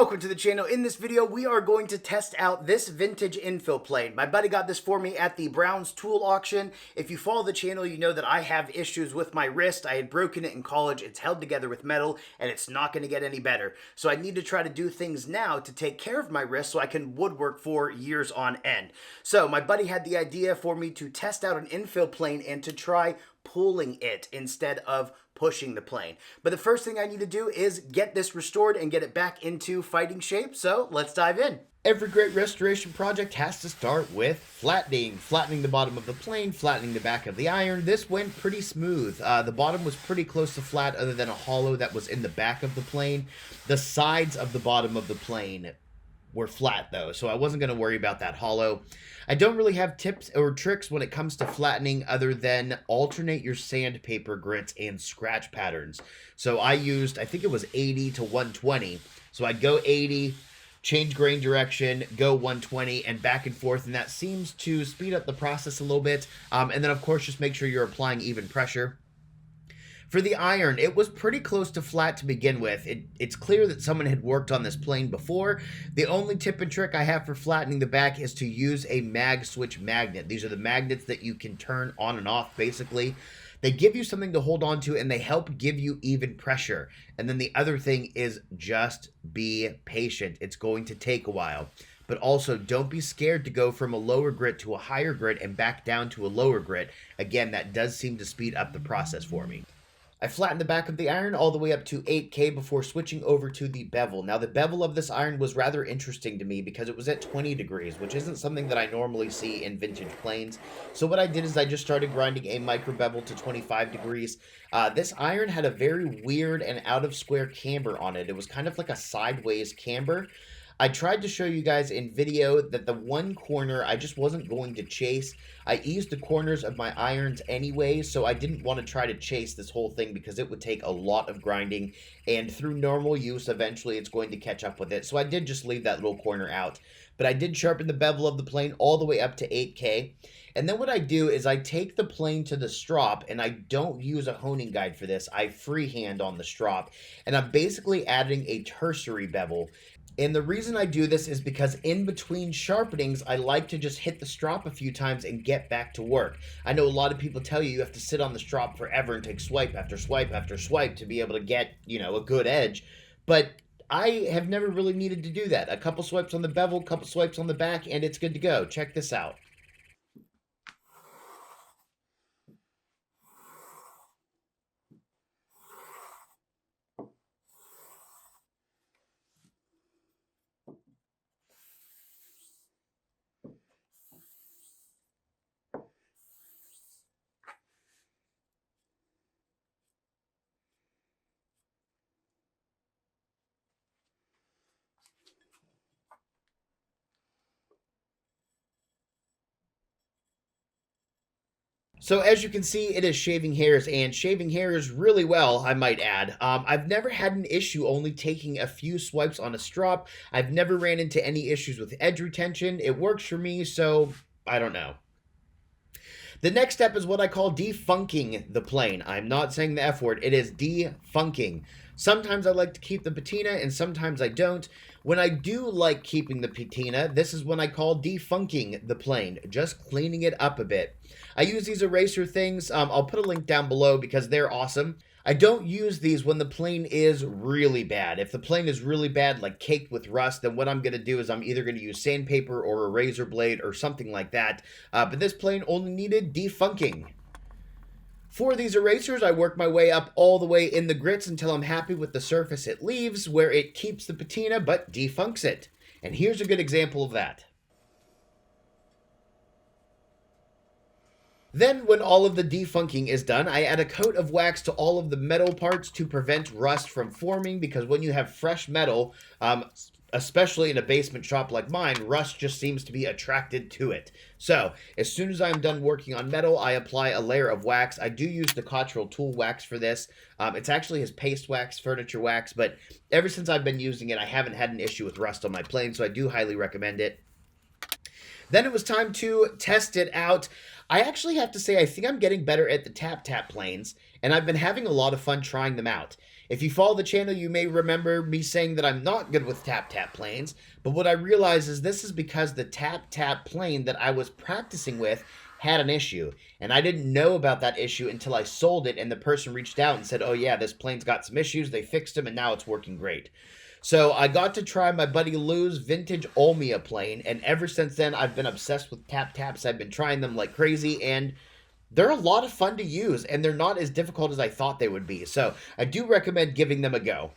Welcome to the channel. In this video, we are going to test out this vintage infill plane. My buddy got this for me at the Brown's tool auction. If you follow the channel, you know that I have issues with my wrist. I had broken it in college. It's held together with metal, and it's not going to get any better. So I need to try to do things now to take care of my wrist so I can woodwork for years on end. So my buddy had the idea for me to test out an infill plane and to try pulling it instead of pushing the plane. But the first thing I need to do is get this restored and get it back into fighting shape, so let's dive in. Every great restoration project has to start with flattening. Flattening the bottom of the plane, flattening the back of the iron. This went pretty smooth. The bottom was pretty close to flat other than a hollow that was in the back of the plane. The sides of the bottom of the plane were flat though, so I wasn't going to worry about that hollow. I don't really have tips or tricks when it comes to flattening other than alternate your sandpaper grits and scratch patterns. So I used, I think it was 80 to 120. So I'd go 80, change grain direction, go 120, and back and forth, and that seems to speed up the process a little bit. And then of course just make sure you're applying even pressure. For the iron, it was pretty close to flat to begin with. It's clear that someone had worked on this plane before. The only tip and trick I have for flattening the back is to use a mag switch magnet. These are the magnets that you can turn on and off, basically. They give you something to hold on to, and they help give you even pressure. And then the other thing is just be patient. It's going to take a while. But also, don't be scared to go from a lower grit to a higher grit and back down to a lower grit. Again, that does seem to speed up the process for me. I flattened the back of the iron all the way up to 8K before switching over to the bevel. Now, the bevel of this iron was rather interesting to me because it was at 20 degrees, which isn't something that I normally see in vintage planes. So what I did is I just started grinding a micro bevel to 25 degrees. This iron had a very weird and out of square camber on it. It was kind of like a sideways camber. I tried to show you guys in video that the one corner I just wasn't going to chase. I eased the corners of my irons anyway, so I didn't want to try to chase this whole thing because it would take a lot of grinding, and through normal use, eventually it's going to catch up with it. So I did just leave that little corner out. But I did sharpen the bevel of the plane all the way up to 8K. And then what I do is I take the plane to the strop, and I don't use a honing guide for this. I freehand on the strop, and I'm basically adding a tertiary bevel. And the reason I do this is because in between sharpenings, I like to just hit the strop a few times and get back to work. I know a lot of people tell you have to sit on the strop forever and take swipe after swipe after swipe to be able to get, a good edge. But I have never really needed to do that. A couple swipes on the bevel, a couple swipes on the back, and it's good to go. Check this out. So as you can see, it is shaving hairs, and shaving hairs really well, I might add. I've never had an issue only taking a few swipes on a strop. I've never ran into any issues with edge retention. It works for me, so I don't know. The next step is what I call defunking the plane. I'm not saying the F word. It is defunking. Sometimes I like to keep the patina and sometimes I don't. When I do like keeping the patina, this is when I call defunking the plane, just cleaning it up a bit. I use these eraser things. I'll put a link down below because they're awesome. I don't use these when the plane is really bad. If the plane is really bad, like caked with rust, then what I'm going to do is I'm either going to use sandpaper or a razor blade or something like that. But this plane only needed defunking. For these erasers, I work my way up all the way in the grits until I'm happy with the surface it leaves, where it keeps the patina but defunks it. And here's a good example of that. Then, when all of the defunking is done, I add a coat of wax to all of the metal parts to prevent rust from forming, because when you have fresh metal, especially in a basement shop like mine, rust just seems to be attracted to it. So, as soon as I'm done working on metal, I apply a layer of wax. I do use the Cottrell tool wax for this. It's actually his paste wax, furniture wax, but ever since I've been using it, I haven't had an issue with rust on my plane, so I do highly recommend it. Then it was time to test it out. I actually have to say I think I'm getting better at the tap-tap planes, and I've been having a lot of fun trying them out. If you follow the channel, you may remember me saying that I'm not good with tap-tap planes, but what I realized is this is because the tap-tap plane that I was practicing with had an issue, and I didn't know about that issue until I sold it, and the person reached out and said, oh yeah, this plane's got some issues, they fixed them, and now it's working great. So I got to try my buddy Lou's vintage Olmia plane, and ever since then, I've been obsessed with tap-taps. I've been trying them like crazy, and they're a lot of fun to use, and they're not as difficult as I thought they would be. So I do recommend giving them a go.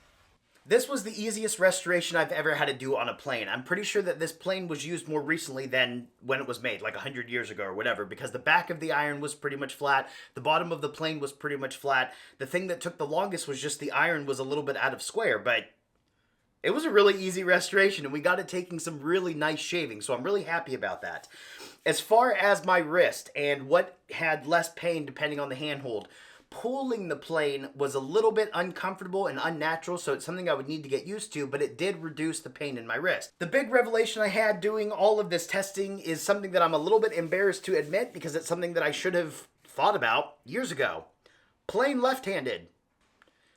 This was the easiest restoration I've ever had to do on a plane. I'm pretty sure that this plane was used more recently than when it was made, like 100 years ago or whatever, because the back of the iron was pretty much flat, the bottom of the plane was pretty much flat. The thing that took the longest was just the iron was a little bit out of square, but it was a really easy restoration, and we got it taking some really nice shaving, so I'm really happy about that. As far as my wrist and what had less pain depending on the handhold, pulling the plane was a little bit uncomfortable and unnatural, so it's something I would need to get used to, but it did reduce the pain in my wrist. The big revelation I had doing all of this testing is something that I'm a little bit embarrassed to admit because it's something that I should have thought about years ago. Plane left-handed.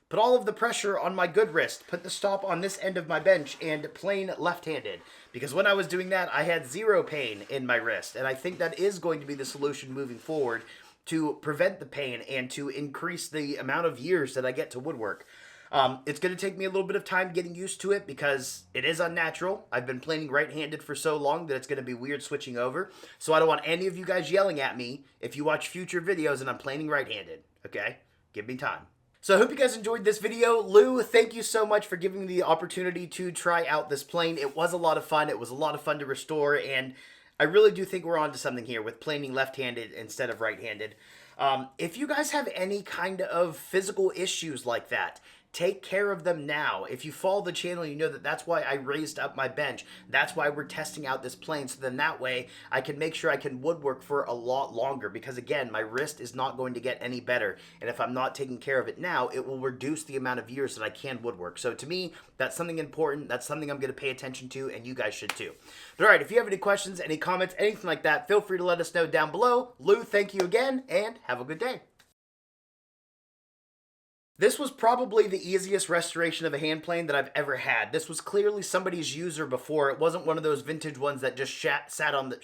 Put all of the pressure on my good wrist, put the stop on this end of my bench, and plane left-handed. Because when I was doing that, I had zero pain in my wrist, and I think that is going to be the solution moving forward to prevent the pain and to increase the amount of years that I get to woodwork. It's going to take me a little bit of time getting used to it because it is unnatural. I've been planing right-handed for so long that it's going to be weird switching over. So I don't want any of you guys yelling at me if you watch future videos and I'm planing right-handed, okay? Give me time. So I hope you guys enjoyed this video. Lou, thank you so much for giving me the opportunity to try out this plane. It was a lot of fun. It was a lot of fun to restore, and I really do think we're onto something here with planing left-handed instead of right-handed. If you guys have any kind of physical issues like that, take care of them now. If you follow the channel, you know that that's why I raised up my bench. That's why we're testing out this plane. So then that way I can make sure I can woodwork for a lot longer because again, my wrist is not going to get any better. And if I'm not taking care of it now, it will reduce the amount of years that I can woodwork. So to me, that's something important. That's something I'm going to pay attention to, and you guys should too. But all right, if you have any questions, any comments, anything like that, feel free to let us know down below. Lou, thank you again, and have a good day. This was probably the easiest restoration of a hand plane that I've ever had. This was clearly somebody's user before. It wasn't one of those vintage ones that just sat on the